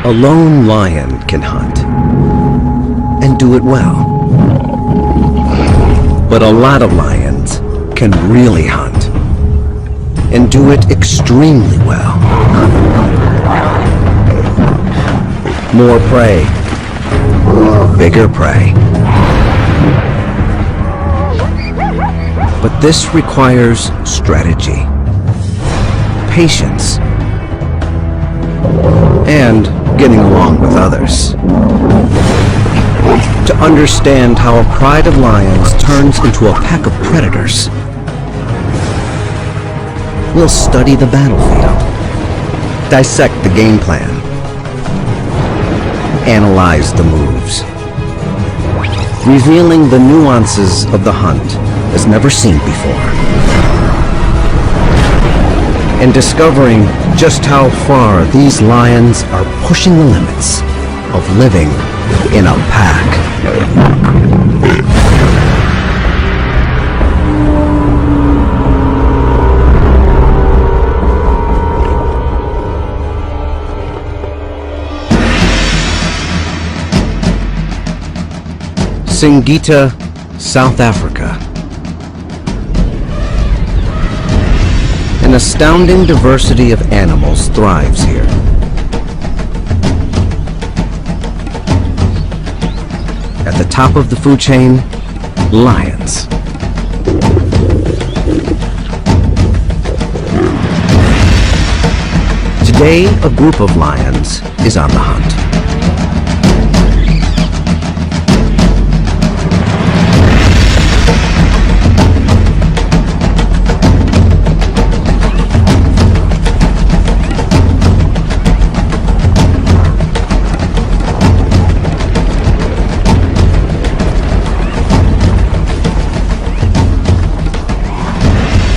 A lone lion can hunt, and do it well. But a lot of lions can really hunt, and do it extremely well. More prey, bigger prey. But this requires strategy, patience, and getting along with others. To understand how a pride of lions turns into a pack of predators, we'll study the battlefield, dissect the game plan, analyze the moves, revealing the nuances of the hunt as never seen before, and discovering just how far these lions are pushing the limits of living in a pack. Singita, South Africa. An astounding diversity of animals thrives here. At the top of the food chain, lions. Today, a group of lions is on the hunt.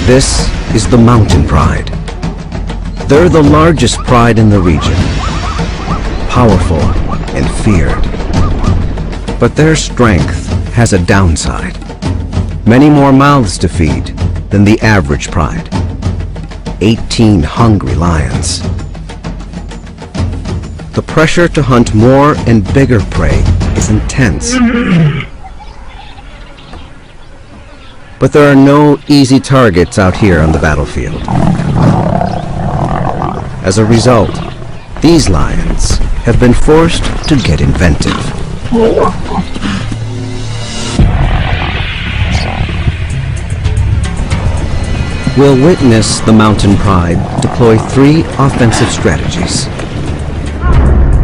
This is the mountain pride. They're the largest pride in the region, powerful and feared. But their strength has a downside. Many more mouths to feed than the average pride. 18 hungry lions. The pressure to hunt more and bigger prey is intense. But there are no easy targets out here on the battlefield. As a result, these lions have been forced to get inventive. We'll witness the mountain pride deploy 3 offensive strategies: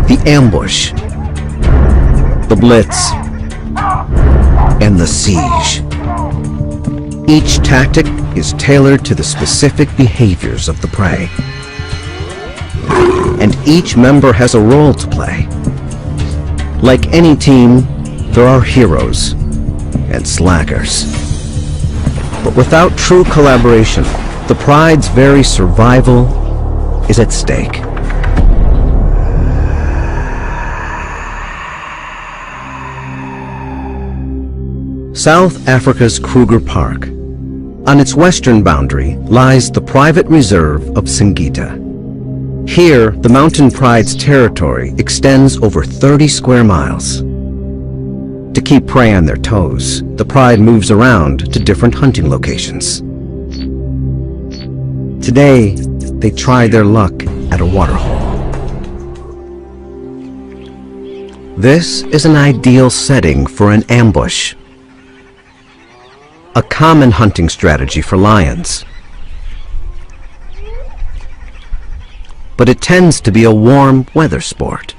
the ambush, the blitz, and the siege. Each tactic is tailored to the specific behaviors of the prey. And each member has a role to play. Like any team, there are heroes and slackers. But without true collaboration, the pride's very survival is at stake. South Africa's Kruger Park. On its western boundary lies the private reserve of Singita. Here, the mountain pride's territory extends over 30 square miles. To keep prey on their toes, the pride moves around to different hunting locations. Today, they try their luck at a waterhole. This is an ideal setting for an ambush. A common hunting strategy for lions. But it tends to be a warm weather sport.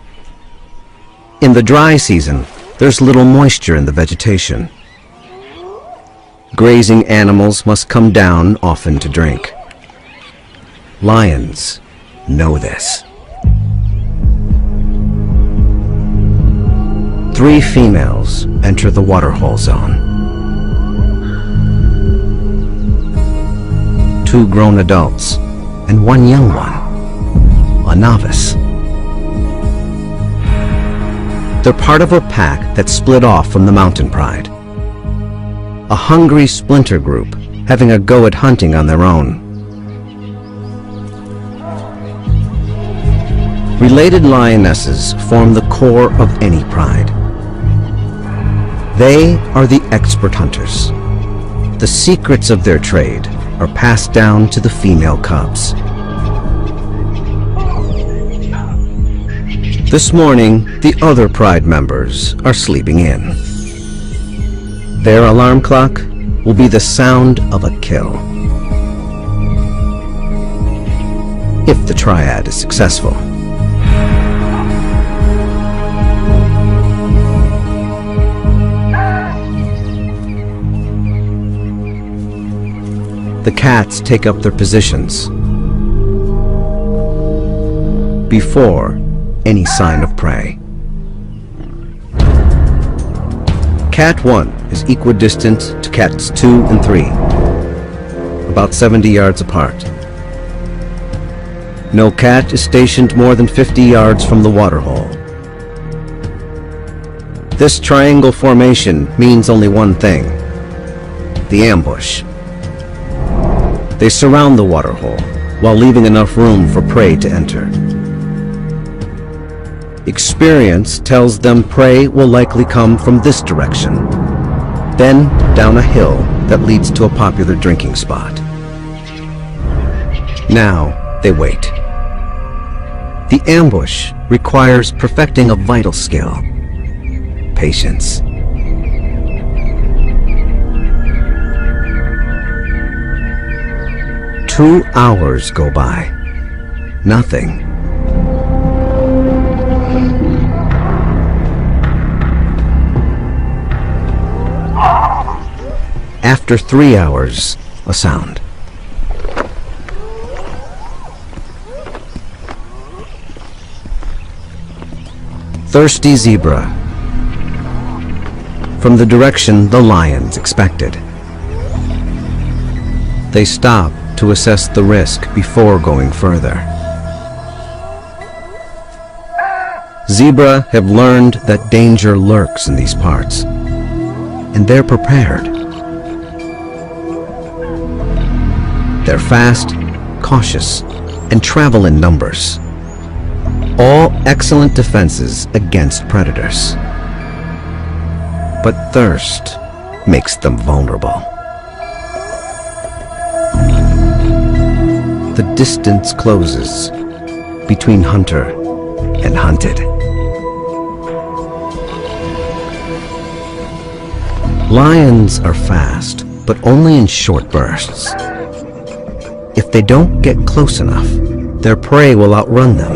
In the dry season, there's little moisture in the vegetation. Grazing animals must come down often to drink. Lions know this. 3 females enter the waterhole zone. 2 grown adults and 1 young one, a novice. They're part of a pack that split off from the mountain pride. A hungry splinter group having a go at hunting on their own. Related lionesses form the core of any pride. They are the expert hunters. The secrets of their trade are passed down to the female cubs. This morning, the other pride members are sleeping in. Their alarm clock will be the sound of a kill. If the triad is successful. The cats take up their positions before any sign of prey. Cat 1 is equidistant to cats 2 and 3, about 70 yards apart. No cat is stationed more than 50 yards from the waterhole. This triangle formation means only one thing: the ambush. They surround the waterhole while leaving enough room for prey to enter. Experience tells them prey will likely come from this direction, then down a hill that leads to a popular drinking spot. Now they wait. The ambush requires perfecting a vital skill: patience. Two hours go by. Nothing. After 3 hours, a sound. Thirsty zebra. From the direction the lions expected. They stop to assess the risk before going further. Zebra have learned that danger lurks in these parts, and they're prepared. They're fast, cautious, and travel in numbers. All excellent defenses against predators. But thirst makes them vulnerable. The distance closes between hunter and hunted. Lions are fast, but only in short bursts. If they don't get close enough, their prey will outrun them.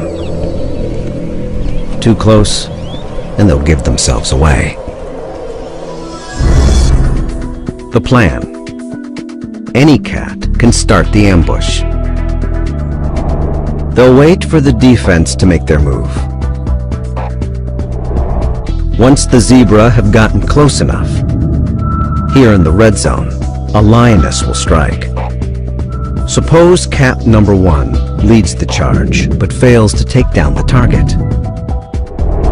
Too close, and they'll give themselves away. The plan. Any cat can start the ambush. They'll wait for the defense to make their move. Once the zebra have gotten close enough, here in the red zone, a lioness will strike. Suppose cat number 1 leads the charge, but fails to take down the target.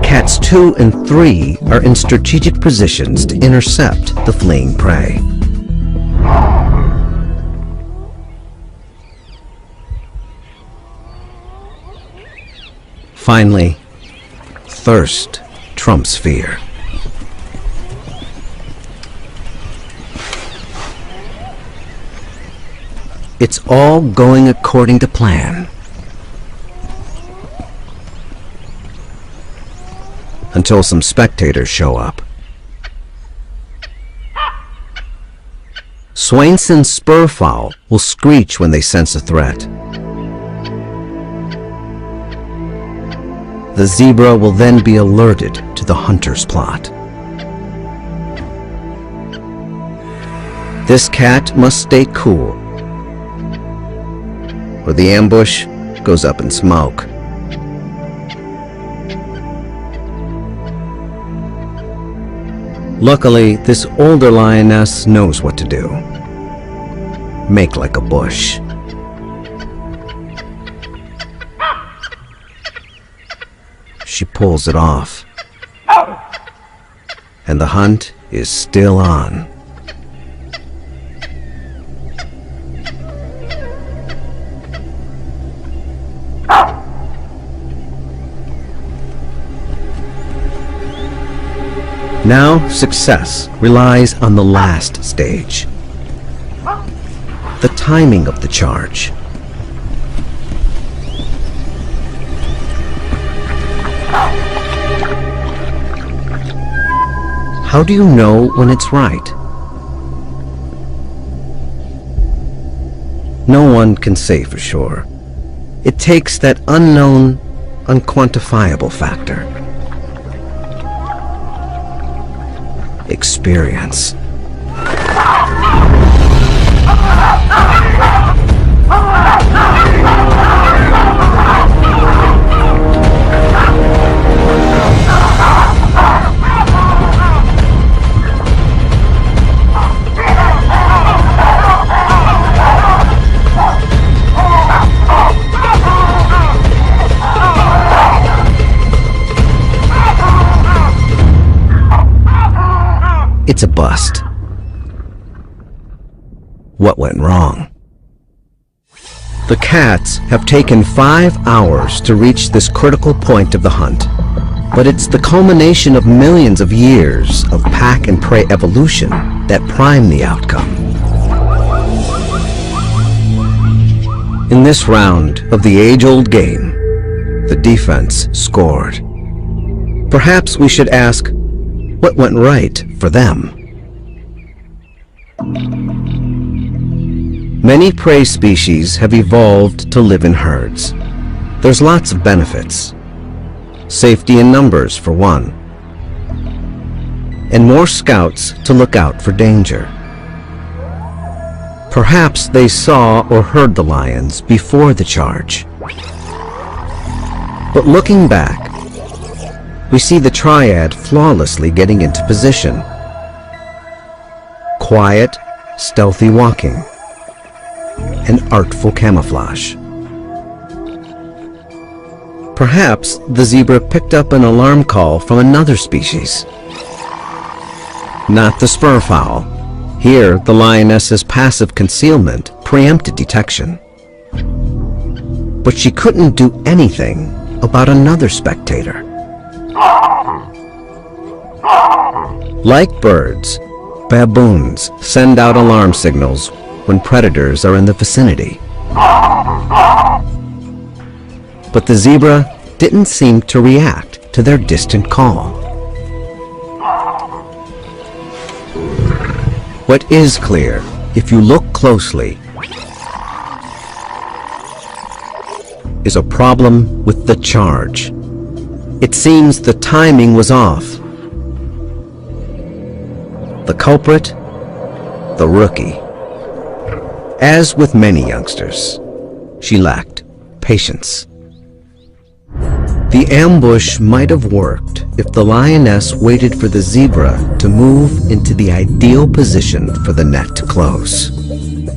Cats 2 and 3 are in strategic positions to intercept the fleeing prey. Finally, thirst trumps fear. It's all going according to plan. Until some spectators show up. Swainson's spurfowl will screech when they sense a threat. The zebra will then be alerted to the hunter's plot. This cat must stay cool, or the ambush goes up in smoke. Luckily, this older lioness knows what to do. Make like a bush. She pulls it off. And the hunt is still on. Now success relies on the last stage, the timing of the charge. How do you know when it's right? No one can say for sure. It takes that unknown, unquantifiable factor. Experience. It's a bust. What went wrong? The cats have taken 5 hours to reach this critical point of the hunt, but it's the culmination of millions of years of pack and prey evolution that prime the outcome. In this round of the age-old game, the defense scored. Perhaps we should ask, what went right for them? Many prey species have evolved to live in herds. There's lots of benefits. Safety in numbers, for one. And more scouts to look out for danger. Perhaps they saw or heard the lions before the charge. But looking back, we see the triad flawlessly getting into position. Quiet, stealthy walking, and artful camouflage. Perhaps the zebra picked up an alarm call from another species. Not the spur fowl. Here, the lioness's passive concealment preempted detection. But she couldn't do anything about another spectator. Like birds, baboons send out alarm signals when predators are in the vicinity. But the zebra didn't seem to react to their distant call. What is clear, if you look closely, is a problem with the charge. It seems the timing was off. The culprit, the rookie. As with many youngsters, she lacked patience. The ambush might have worked if the lioness waited for the zebra to move into the ideal position for the net to close.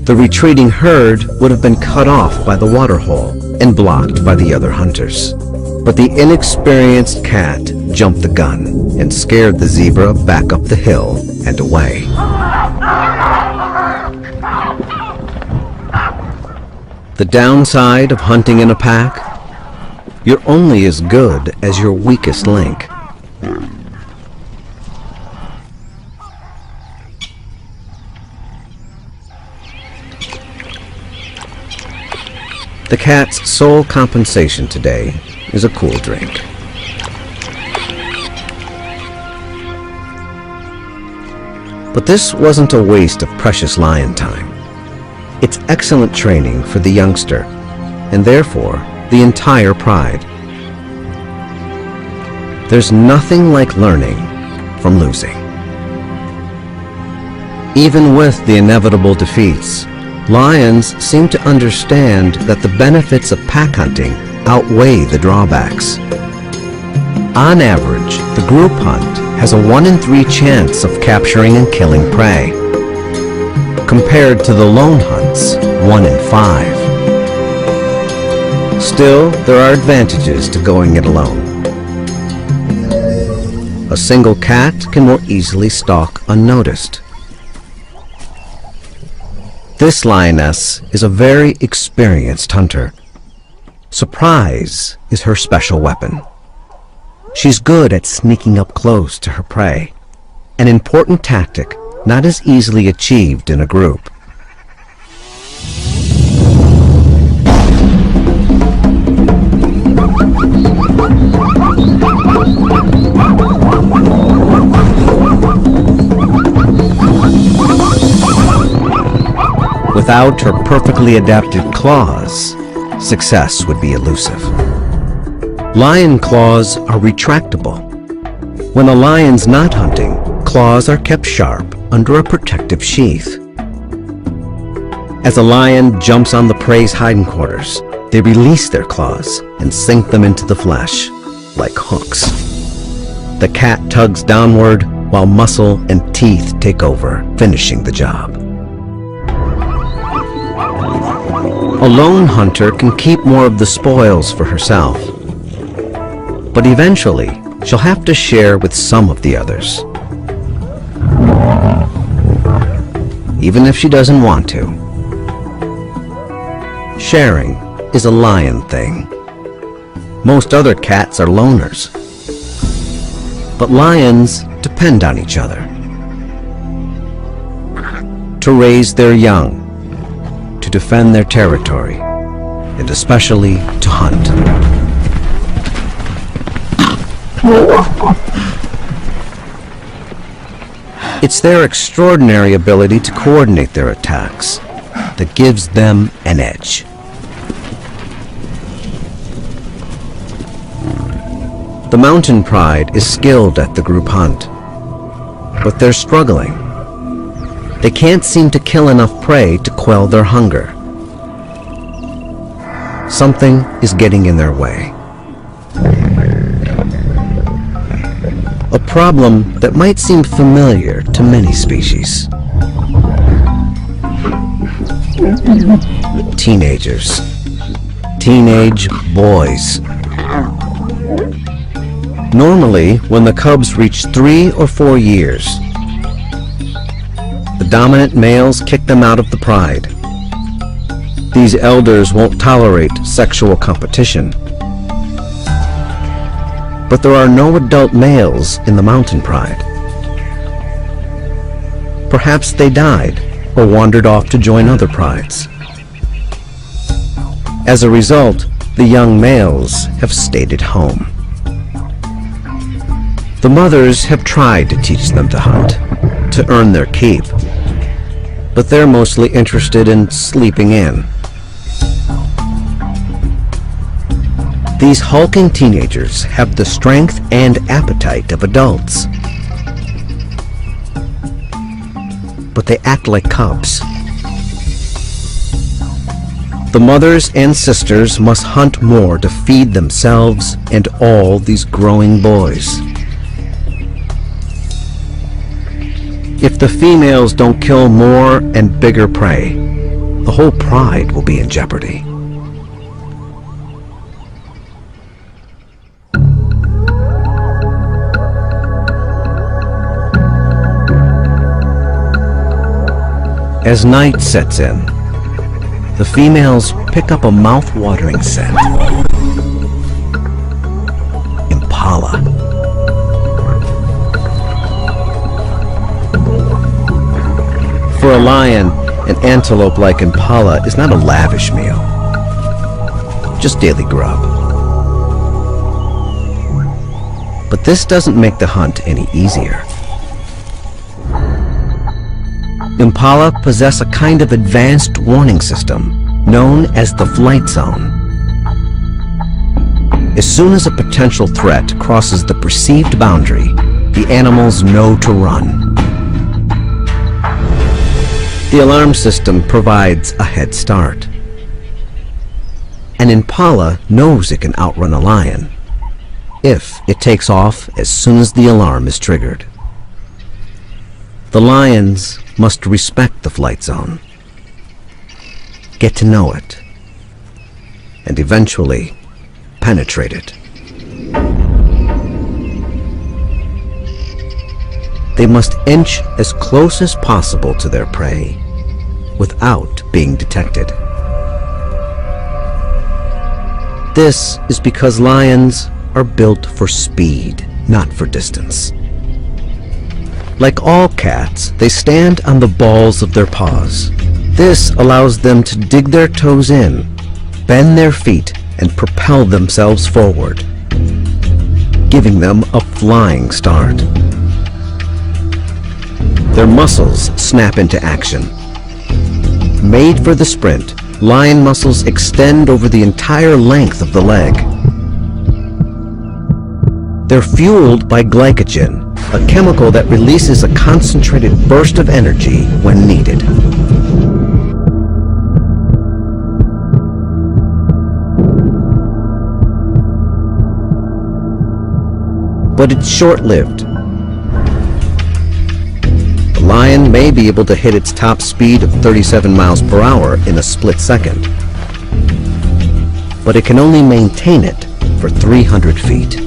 The retreating herd would have been cut off by the waterhole and blocked by the other hunters. But the inexperienced cat jumped the gun and scared the zebra back up the hill and away. The downside of hunting in a pack? You're only as good as your weakest link. The cat's sole compensation today is a cool drink. But this wasn't a waste of precious lion time. It's excellent training for the youngster, and therefore the entire pride. There's nothing like learning from losing. Even with the inevitable defeats, lions seem to understand that the benefits of pack hunting outweigh the drawbacks. On average, the group hunt has a 1 in 3 chance of capturing and killing prey, compared to the lone hunts, 1 in 5. Still, there are advantages to going it alone. A single cat can more easily stalk unnoticed. This lioness is a very experienced hunter. Surprise is her special weapon. She's good at sneaking up close to her prey, an important tactic not as easily achieved in a group. Without her perfectly adapted claws, success would be elusive. Lion claws are retractable. When a lion's not hunting, claws are kept sharp under a protective sheath. As a lion jumps on the prey's hindquarters, they release their claws and sink them into the flesh, like hooks. The cat tugs downward while muscle and teeth take over, finishing the job. A lone hunter can keep more of the spoils for herself, but eventually she'll have to share with some of the others, even if she doesn't want to. Sharing is a lion thing. Most other cats are loners, but lions depend on each other to raise their young, to defend their territory, and especially to hunt. It's their extraordinary ability to coordinate their attacks that gives them an edge. The mountain pride is skilled at the group hunt, but they're struggling. They can't seem to kill enough prey to quell their hunger. Something is getting in their way. A problem that might seem familiar to many species. Teenagers. Teenage boys. Normally, when the cubs reach 3 or 4 years, the dominant males kick them out of the pride. These elders won't tolerate sexual competition. But there are no adult males in the mountain pride. Perhaps they died or wandered off to join other prides. As a result, the young males have stayed at home. The mothers have tried to teach them to hunt, to earn their keep, but they're mostly interested in sleeping in. These hulking teenagers have the strength and appetite of adults, but they act like cubs. The mothers and sisters must hunt more to feed themselves and all these growing boys. If the females don't kill more and bigger prey, the whole pride will be in jeopardy. As night sets in, the females pick up a mouth-watering scent. Impala. For a lion, an antelope like impala is not a lavish meal, just daily grub. But this doesn't make the hunt any easier. Impala possess a kind of advanced warning system known as the flight zone. As soon as a potential threat crosses the perceived boundary, the animals know to run. The alarm system provides a head start. An impala knows it can outrun a lion if it takes off as soon as the alarm is triggered. The lions must respect the flight zone, get to know it, and eventually penetrate it. They must inch as close as possible to their prey without being detected. This is because lions are built for speed, not for distance. Like all cats, they stand on the balls of their paws. This allows them to dig their toes in, bend their feet, and propel themselves forward, giving them a flying start. Their muscles snap into action. Made for the sprint, lion muscles extend over the entire length of the leg. They're fueled by glycogen, a chemical that releases a concentrated burst of energy when needed. But it's short-lived. The lion may be able to hit its top speed of 37 miles per hour in a split second, but it can only maintain it for 300 feet.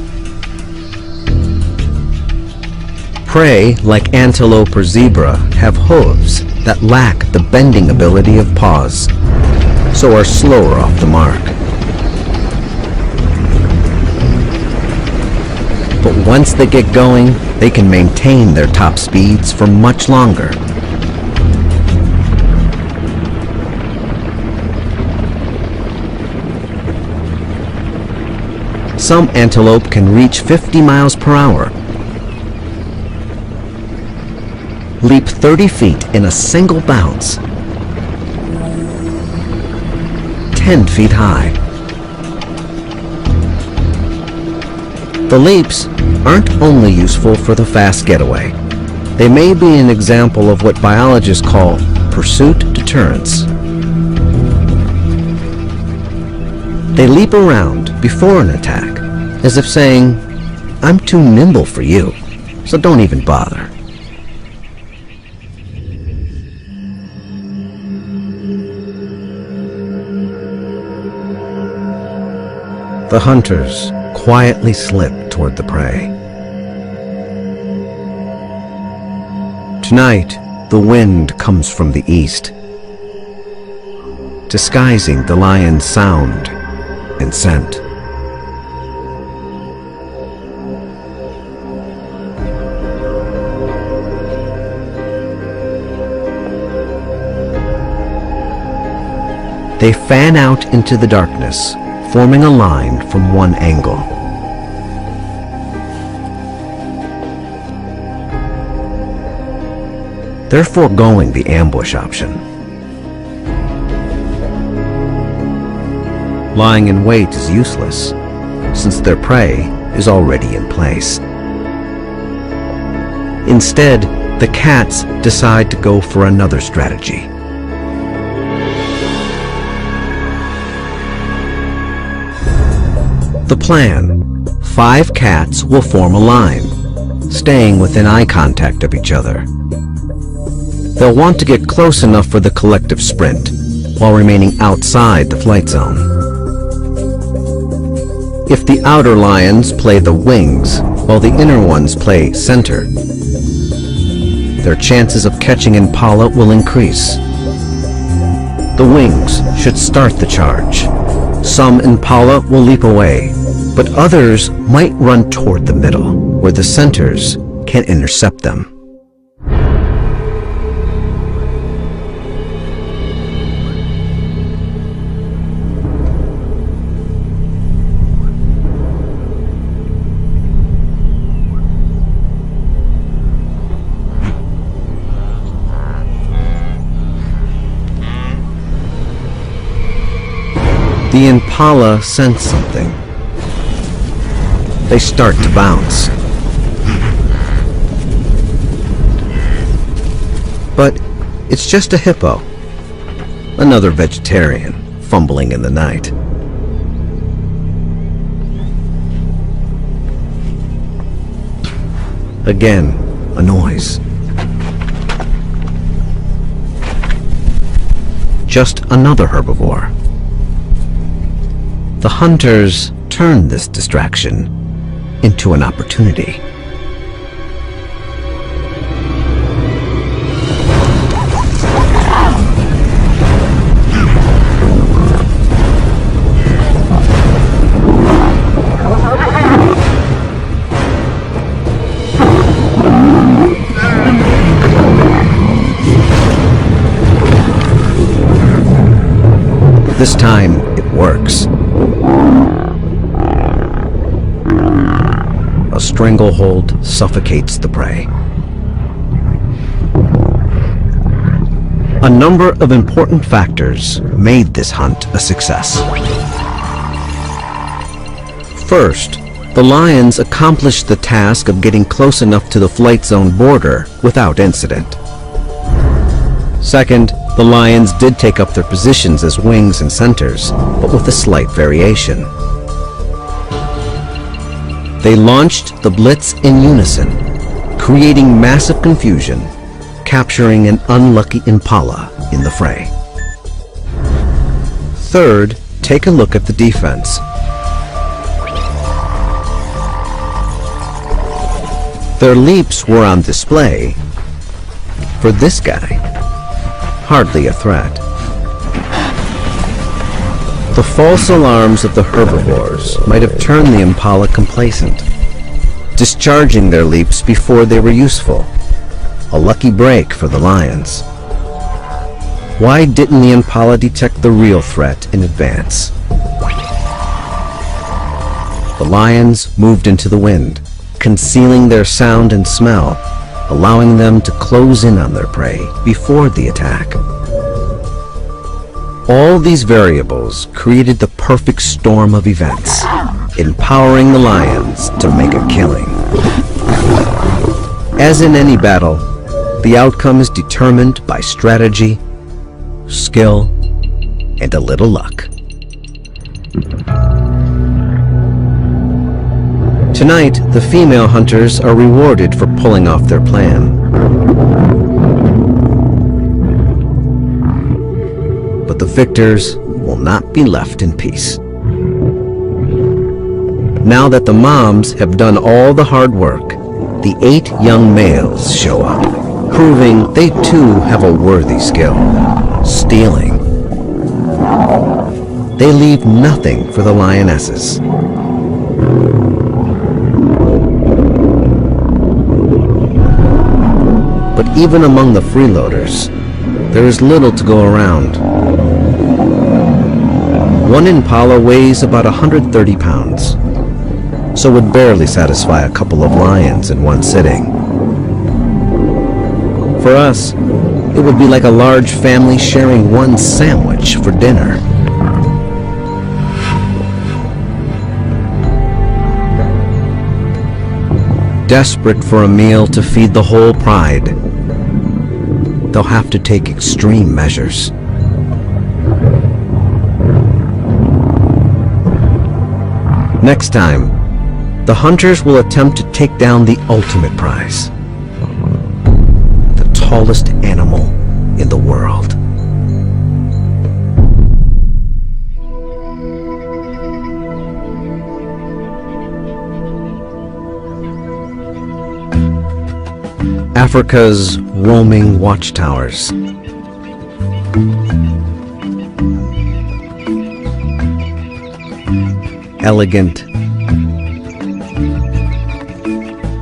Prey, like antelope or zebra, have hooves that lack the bending ability of paws, so are slower off the mark. But once they get going, they can maintain their top speeds for much longer. Some antelope can reach 50 miles per hour, leap 30 feet in a single bounce, 10 feet high. The leaps aren't only useful for the fast getaway. They may be an example of what biologists call pursuit deterrence. They leap around before an attack, as if saying, "I'm too nimble for you, so don't even bother." The hunters quietly slip toward the prey. Tonight, the wind comes from the east, disguising the lion's sound and scent. They fan out into the darkness, forming a line from one angle. They're foregoing the ambush option. Lying in wait is useless, since their prey is already in place. Instead, the cats decide to go for another strategy. The plan: 5 cats will form a line, staying within eye contact of each other. They'll want to get close enough for the collective sprint, while remaining outside the flight zone. If the outer lions play the wings, while the inner ones play center, their chances of catching impala will increase. The wings should start the charge. Some impala will leap away, but others might run toward the middle, where the centers can intercept them. The impala sense something. They start to bounce. But it's just a hippo, another vegetarian fumbling in the night. Again, a noise. Just another herbivore. The hunters turn this distraction into an opportunity. This time, it works. A stranglehold suffocates the prey. A number of important factors made this hunt a success. First, the lions accomplished the task of getting close enough to the flight zone border without incident. Second, the lions did take up their positions as wings and centers, but with a slight variation. They launched the blitz in unison, creating massive confusion, capturing an unlucky impala in the fray. Third, take a look at the defense. Their leaps were on display. For this guy, hardly a threat. The false alarms of the herbivores might have turned the impala complacent, discharging their leaps before they were useful. A lucky break for the lions. Why didn't the impala detect the real threat in advance? The lions moved into the wind, concealing their sound and smell, allowing them to close in on their prey before the attack. All these variables created the perfect storm of events, empowering the lions to make a killing. As in any battle, the outcome is determined by strategy, skill, and a little luck. Tonight, the female hunters are rewarded for pulling off their plan. But the victors will not be left in peace. Now that the moms have done all the hard work, the 8 young males show up, proving they too have a worthy skill: stealing. They leave nothing for the lionesses. But even among the freeloaders, there is little to go around. One impala weighs about 130 pounds, so would barely satisfy a couple of lions in one sitting. For us, it would be like a large family sharing one sandwich for dinner. Desperate for a meal to feed the whole pride, they'll have to take extreme measures. Next time, the hunters will attempt to take down the ultimate prize, the tallest animal in the world. Africa's roaming watchtowers. Elegant,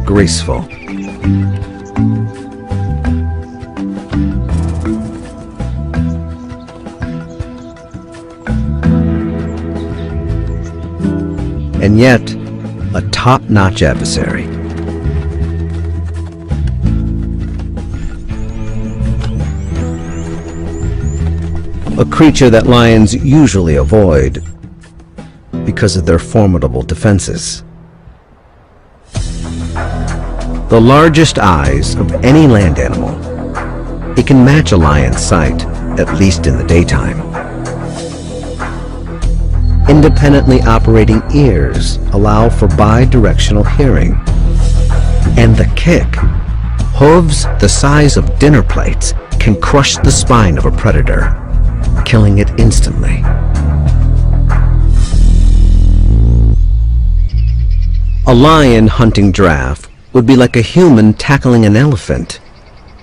graceful. And yet, a top-notch adversary. A creature that lions usually avoid because of their formidable defenses. The largest eyes of any land animal, it can match a lion's sight, at least in the daytime. Independently operating ears allow for bi-directional hearing. And the kick, hooves the size of dinner plates, can crush the spine of a predator, killing it instantly. A lion hunting giraffe would be like a human tackling an elephant,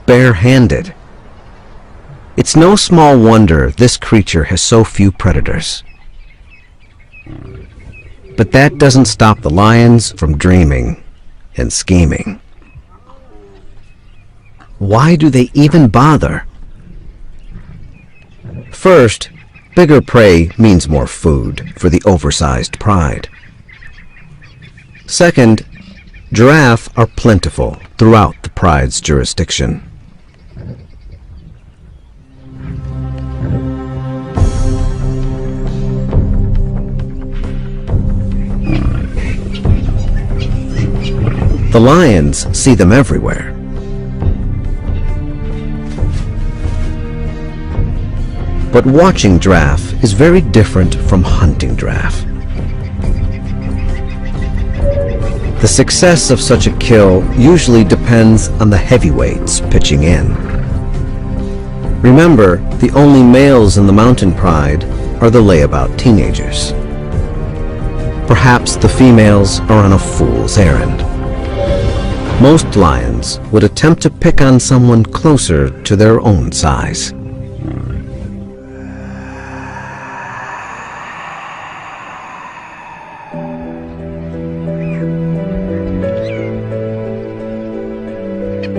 bare-handed. It's no small wonder this creature has so few predators. But that doesn't stop the lions from dreaming and scheming. Why do they even bother? First, Bigger prey means more food for the oversized pride. Second, giraffe are plentiful throughout the pride's jurisdiction. The lions see them everywhere. But watching giraffe is very different from hunting giraffe. The success of such a kill usually depends on the heavyweights pitching in. Remember, the only males in the mountain pride are the layabout teenagers. Perhaps the females are on a fool's errand. Most lions would attempt to pick on someone closer to their own size.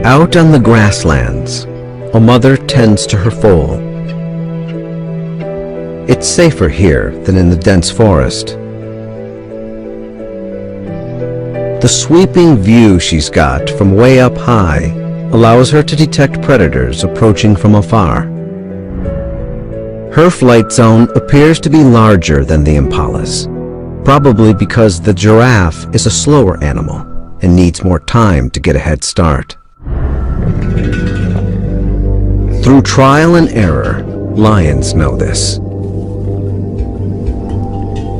Out on the grasslands, a mother tends to her foal. It's safer here than in the dense forest. The sweeping view she's got from way up high allows her to detect predators approaching from afar. Her flight zone appears to be larger than the impala's, probably because the giraffe is a slower animal and needs more time to get a head start. Through trial and error, lions know this.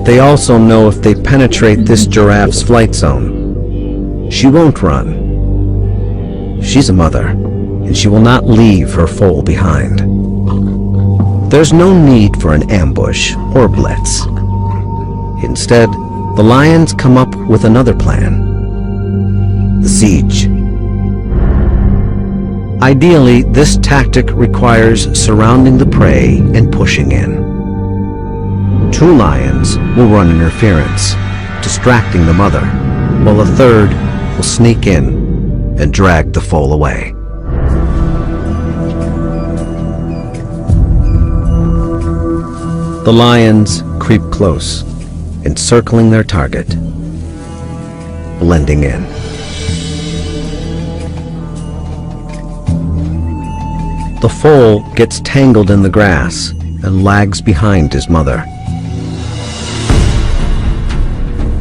They also know if they penetrate this giraffe's flight zone, she won't run. She's a mother, and she will not leave her foal behind. There's no need for an ambush or blitz. Instead, the lions come up with another plan: the siege. Ideally, this tactic requires surrounding the prey and pushing in. Two lions will run interference, distracting the mother, while a third will sneak in and drag the foal away. The lions creep close, encircling their target, blending in. The foal gets tangled in the grass and lags behind his mother.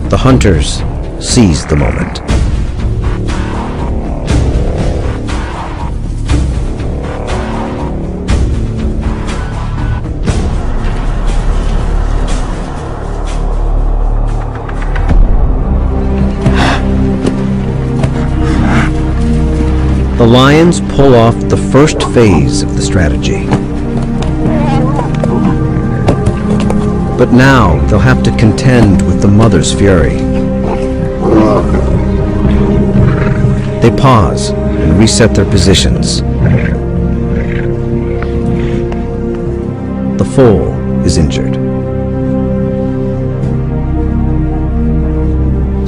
The hunters seize the moment. The lions pull off the first phase of the strategy. But now they'll have to contend with the mother's fury. They pause and reset their positions. The foal is injured.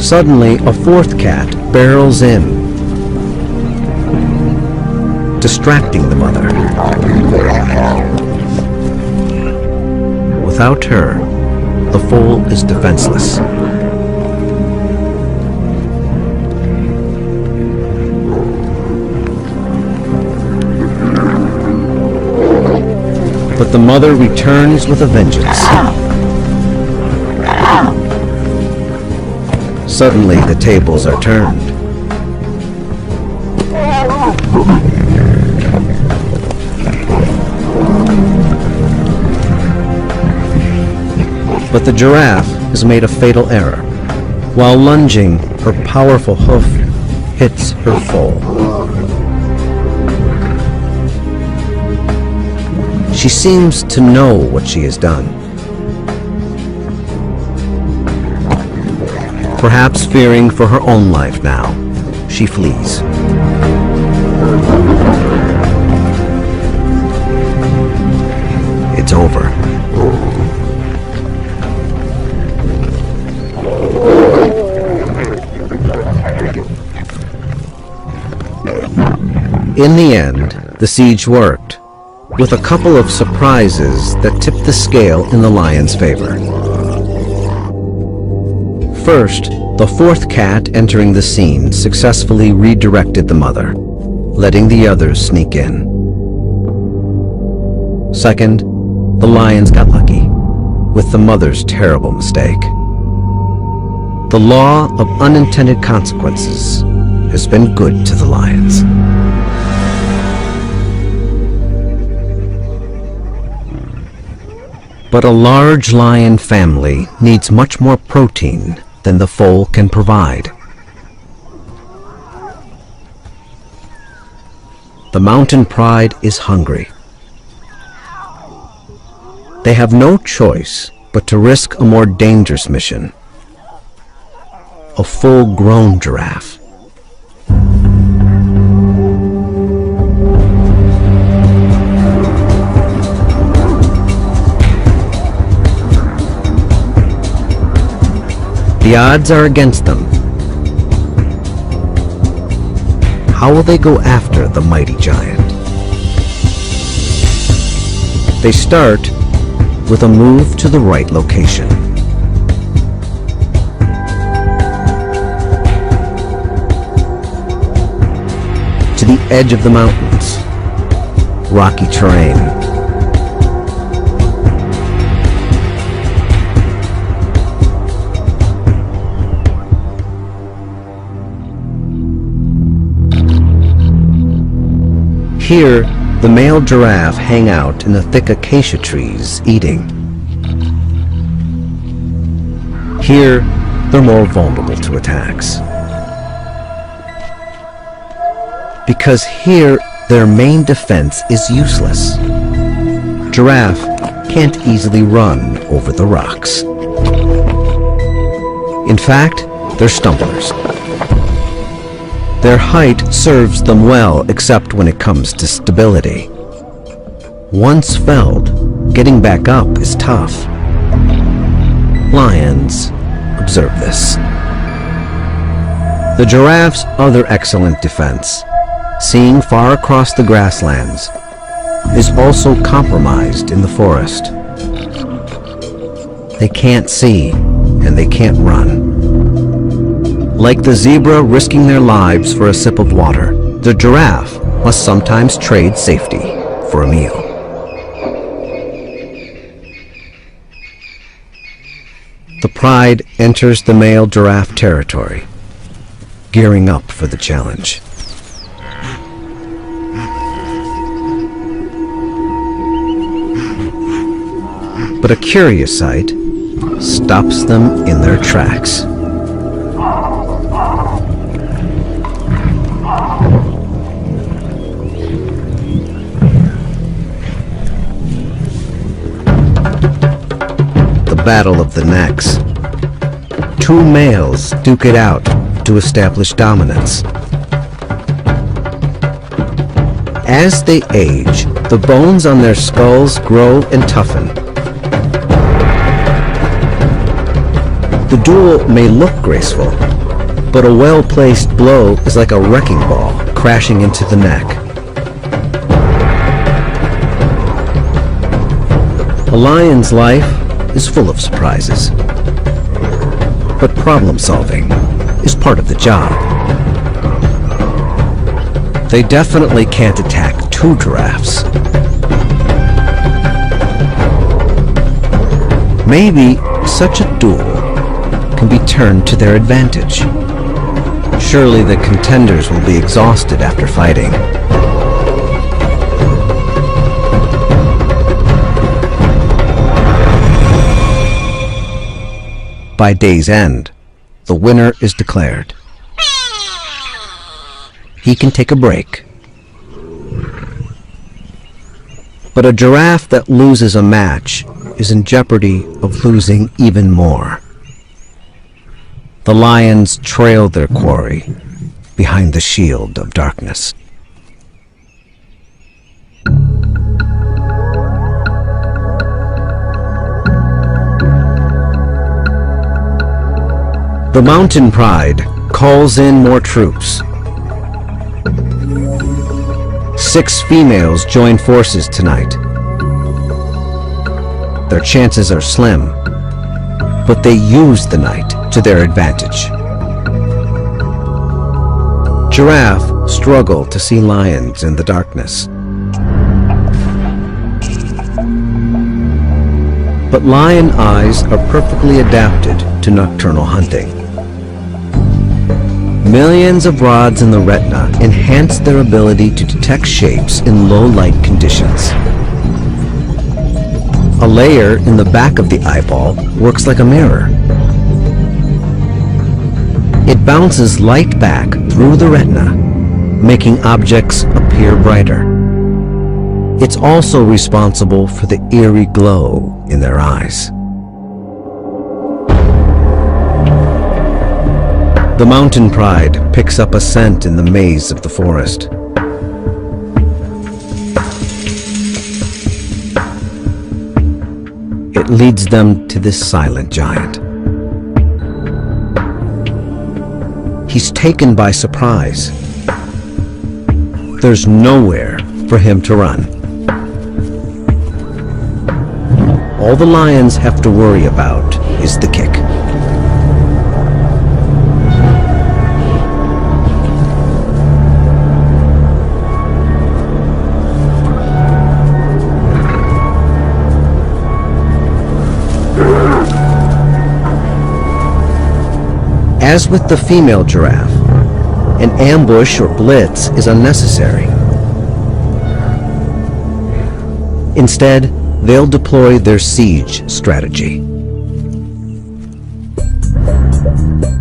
Suddenly, a fourth cat barrels in, distracting the mother. Without her, the foal is defenseless. But the mother returns with a vengeance. Suddenly, the tables are turned. But the giraffe has made a fatal error. While lunging, her powerful hoof hits her foal. She seems to know what she has done. Perhaps fearing for her own life now, she flees. It's over. In the end, the siege worked. with a couple of surprises that tipped the scale in the lion's favor. First, the fourth cat entering the scene successfully redirected the mother, letting the others sneak in. Second, the lions got lucky with the mother's terrible mistake. The law of unintended consequences has been good to the lions. But a large lion family needs much more protein than the foal can provide. The mountain pride is hungry. They have no choice but to risk a more dangerous mission: a full-grown giraffe. The odds are against them. How will they go after the mighty giant? They start with a move to the right location. To the edge of the mountains, rocky terrain. Here, the male giraffe hang out in the thick acacia trees, eating. Here, they're more vulnerable to attacks. Because here, their main defense is useless. Giraffe can't easily run over the rocks. In fact, they're stumblers. Their height serves them well, except when it comes to stability. Once felled, getting back up is tough. Lions observe this. The giraffe's other excellent defense, seeing far across the grasslands, is also compromised in the forest. They can't see, and they can't run. Like the zebra risking their lives for a sip of water, the giraffe must sometimes trade safety for a meal. The pride enters the male giraffe territory, gearing up for the challenge. But a curious sight stops them in their tracks. Battle of the necks. Two males duke it out to establish dominance. As they age, the bones on their skulls grow and toughen. The duel may look graceful, but a well-placed blow is like a wrecking ball crashing into the neck. A lion's life is full of surprises. But problem solving is part of the job. They definitely can't attack two giraffes. Maybe such a duel can be turned to their advantage. Surely the contenders will be exhausted after fighting. By day's end, the winner is declared. He can take a break. But a giraffe that loses a match is in jeopardy of losing even more. The lions trail their quarry behind the shield of darkness. The mountain pride calls in more troops. 6 females join forces tonight. Their chances are slim, but they use the night to their advantage. Giraffe struggle to see lions in the darkness. But lion eyes are perfectly adapted to nocturnal hunting. Millions of rods in the retina enhance their ability to detect shapes in low light conditions. A layer in the back of the eyeball works like a mirror. It bounces light back through the retina, making objects appear brighter. It's also responsible for the eerie glow in their eyes. The mountain pride picks up a scent in the maze of the forest. It leads them to this silent giant. He's taken by surprise. There's nowhere for him to run. All the lions have to worry about is the kick. As with the female giraffe, an ambush or blitz is unnecessary. Instead, they'll deploy their siege strategy.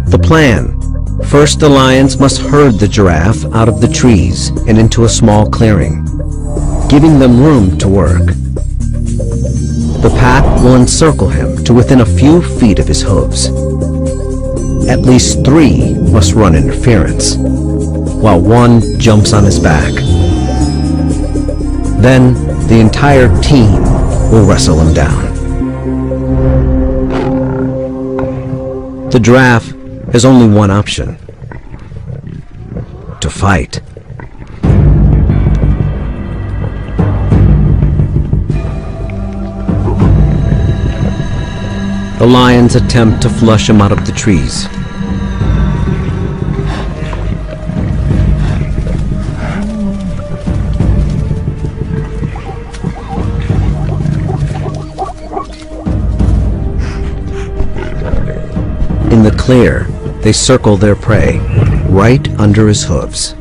The plan: first the lions must herd the giraffe out of the trees and into a small clearing, giving them room to work. The pack will encircle him to within a few feet of his hooves. At least 3 must run interference, while 1 jumps on his back. Then the entire team will wrestle him down. The giraffe has only one option: to fight. The lions attempt to flush him out of the trees. In the clear, they circle their prey right under his hooves.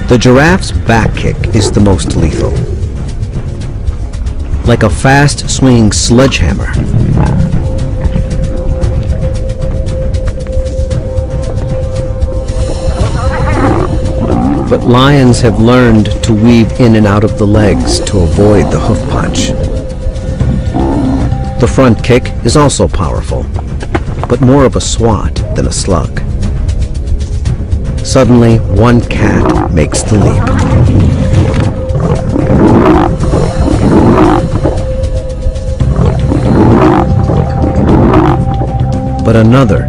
The giraffe's back kick is the most lethal. Like a fast-swinging sledgehammer. But lions have learned to weave in and out of the legs to avoid the hoof punch. The front kick is also powerful, but more of a swat than a slug. Suddenly, one cat makes the leap. But another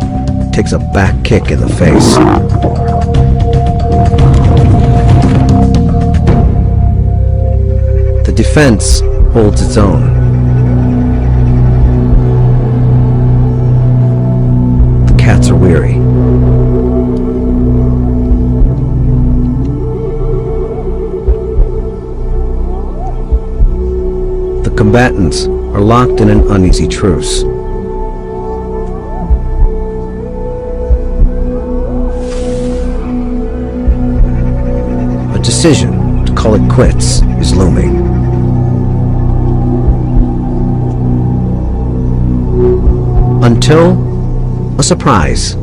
takes a back kick in the face. The defense holds its own. The cats are weary. The combatants are locked in an uneasy truce. A decision to call it quits is looming. Until a surprise.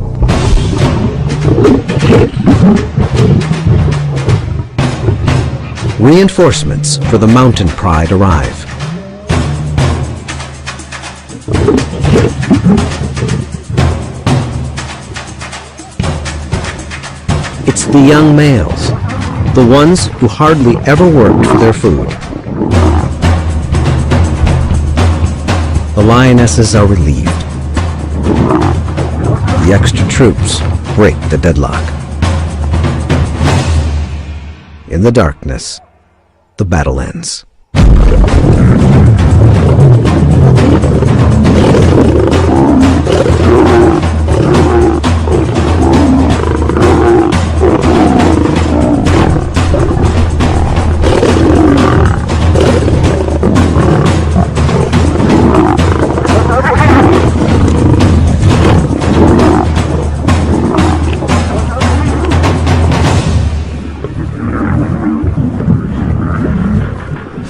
Reinforcements for the mountain pride arrive. It's the young males, the ones who hardly ever worked for their food. The lionesses are relieved. The extra troops break the deadlock. In the darkness, the battle ends.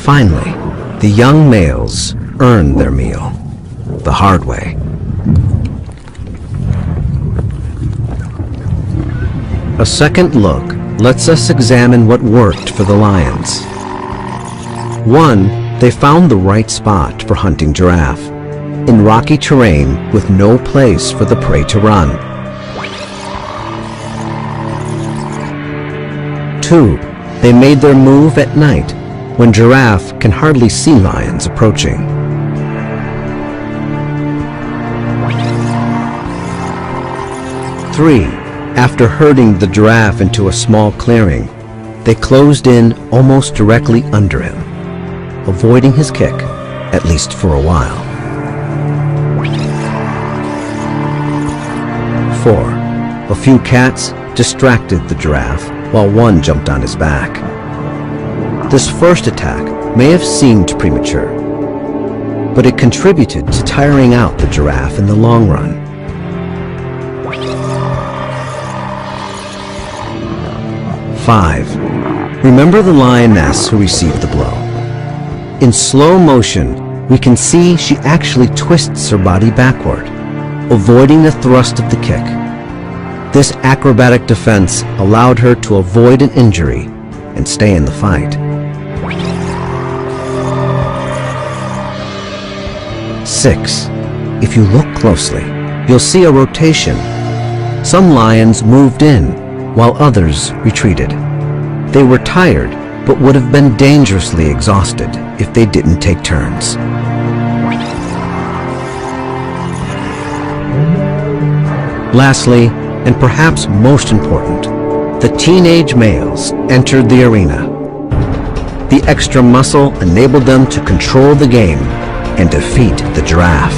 Finally, the young males earn their meal, the hard way. A second look lets us examine what worked for the lions. 1, they found the right spot for hunting giraffe, in rocky terrain with no place for the prey to run. 2, they made their move at night, when giraffe can hardly see lions approaching. 3, after herding the giraffe into a small clearing, they closed in almost directly under him, avoiding his kick, at least for a while. 4, a few cats distracted the giraffe while one jumped on his back. This first attack may have seemed premature, but it contributed to tiring out the giraffe in the long run. 5, remember the lioness who received the blow. In slow motion, we can see she actually twists her body backward, avoiding the thrust of the kick. This acrobatic defense allowed her to avoid an injury and stay in the fight. 6. If you look closely, you'll see a rotation. Some lions moved in, while others retreated. They were tired, but would have been dangerously exhausted if they didn't take turns. Lastly, and perhaps most important, the teenage males entered the arena. The extra muscle enabled them to control the game and defeat the giraffe.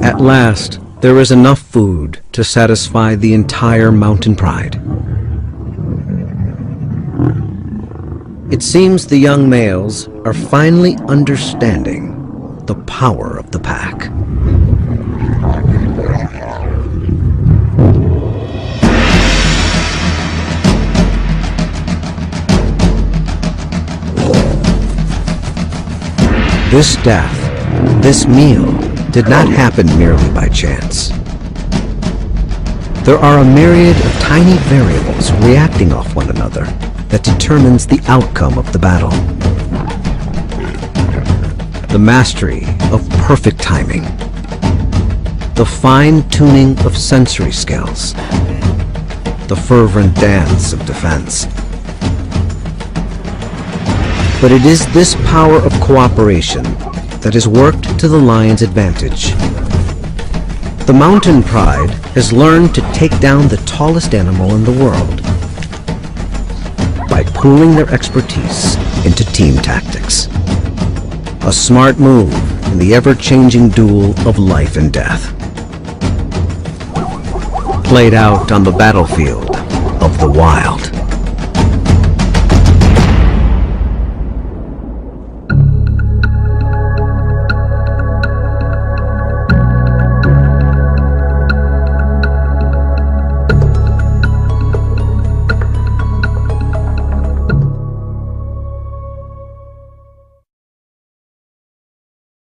At last, there is enough food to satisfy the entire mountain pride. It seems the young males are finally understanding the power of the pack. This death, this meal, did not happen merely by chance. There are a myriad of tiny variables reacting off one another that determines the outcome of the battle. The mastery of perfect timing, the fine-tuning of sensory skills, the fervent dance of defense. But it is this power of cooperation that has worked to the lion's advantage. The mountain pride has learned to take down the tallest animal in the world by pooling their expertise into team tactics. A smart move in the ever-changing duel of life and death, played out on the battlefield of the wild.